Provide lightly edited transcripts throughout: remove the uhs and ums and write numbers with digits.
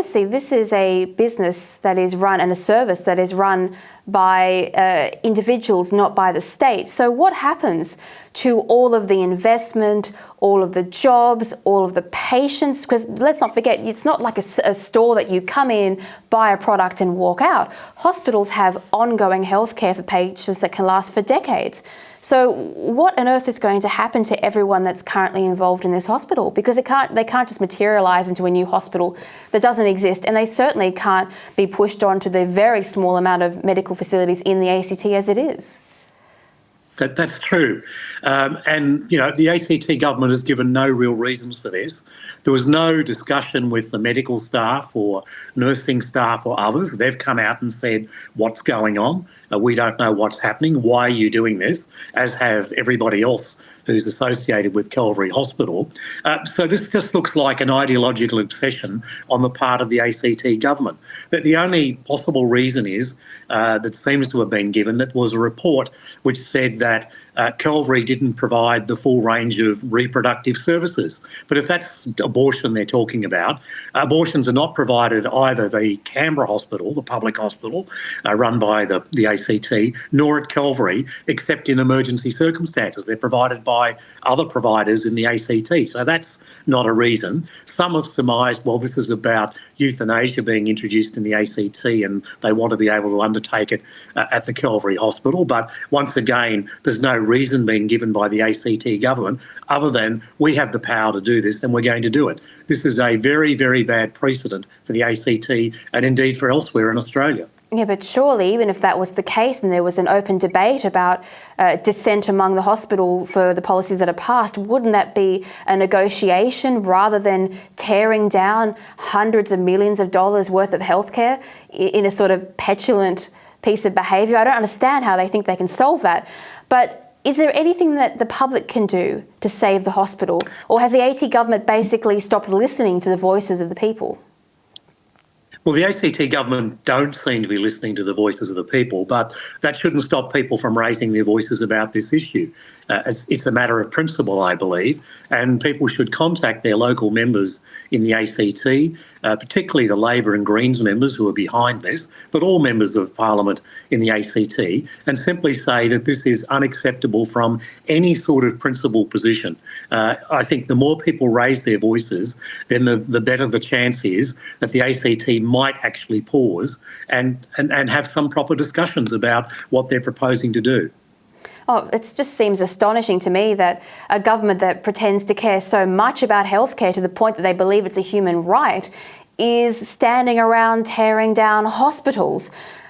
obviously this is a business that is run and a service that is run by individuals, not by the state. So what happens to all of the investment, all of the jobs, all of the patients? Because let's not forget, it's not like a store that you come in, buy a product and walk out. Hospitals have ongoing healthcare for patients that can last for decades. So what on earth is going to happen to everyone that's currently involved in this hospital? Because they can't just materialise into a new hospital that doesn't exist, and they certainly can't be pushed on to the very small amount of medical facilities in the ACT as it is. That's true. And, the ACT government has given no real reasons for this. There was no discussion with the medical staff or nursing staff or others. They've come out and said, what's going on? We don't know what's happening. Why are you doing this? As have everybody else who's associated with Calvary Hospital. So this just looks like an ideological obsession on the part of the ACT government. But the only possible reason is that seems to have been given, that was a report which said that Calvary didn't provide the full range of reproductive services. But if that's abortion they're talking about, abortions are not provided either the Canberra Hospital, the public hospital run by the ACT, nor at Calvary, except in emergency circumstances. They're provided by other providers in the ACT. So that's not a reason. Some have surmised, well, this is about euthanasia being introduced in the ACT and they want to be able to undertake it at the Calvary Hospital. But once again, there's no reason being given by the ACT government other than we have the power to do this and we're going to do it. This is a very, very bad precedent for the ACT and indeed for elsewhere in Australia. Yeah, but surely, even if that was the case and there was an open debate about dissent among the hospital for the policies that are passed, wouldn't that be a negotiation rather than tearing down hundreds of millions of dollars worth of healthcare in a sort of petulant piece of behaviour? I don't understand how they think they can solve that. But is there anything that the public can do to save the hospital? Or has the AT government basically stopped listening to the voices of the people? Well, the ACT government don't seem to be listening to the voices of the people, but that shouldn't stop people from raising their voices about this issue. It's a matter of principle, I believe, and people should contact their local members in the ACT, particularly the Labor and Greens members who are behind this, but all members of Parliament in the ACT, and simply say that this is unacceptable from any sort of principled position. I think the more people raise their voices, then the better the chance is that the ACT might actually pause and have some proper discussions about what they're proposing to do. Oh, it just seems astonishing to me that a government that pretends to care so much about healthcare to the point that they believe it's a human right is standing around tearing down hospitals.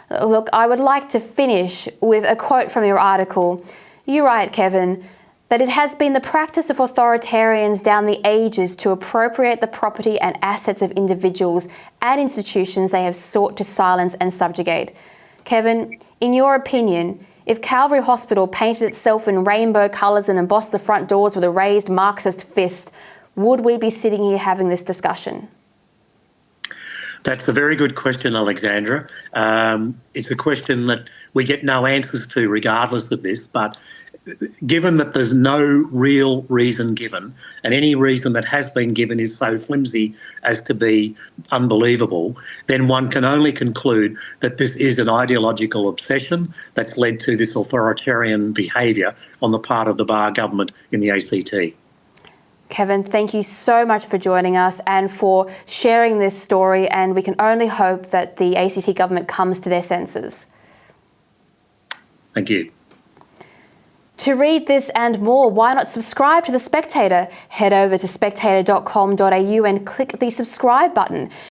Look, I would like to finish with a quote from your article. You write, Kevin, that it has been the practice of authoritarians down the ages to appropriate the property and assets of individuals and institutions they have sought to silence and subjugate. Kevin, in your opinion, if Calvary Hospital painted itself in rainbow colours and embossed the front doors with a raised Marxist fist, would we be sitting here having this discussion? That's a very good question, Alexandra. It's a question that we get no answers to regardless of this, but given that there's no real reason given, and any reason that has been given is so flimsy as to be unbelievable, then one can only conclude that this is an ideological obsession that's led to this authoritarian behaviour on the part of the Barr government in the ACT. Kevin, thank you so much for joining us and for sharing this story, and we can only hope that the ACT government comes to their senses. Thank you. To read this and more, why not subscribe to The Spectator? Head over to spectator.com.au and click the subscribe button.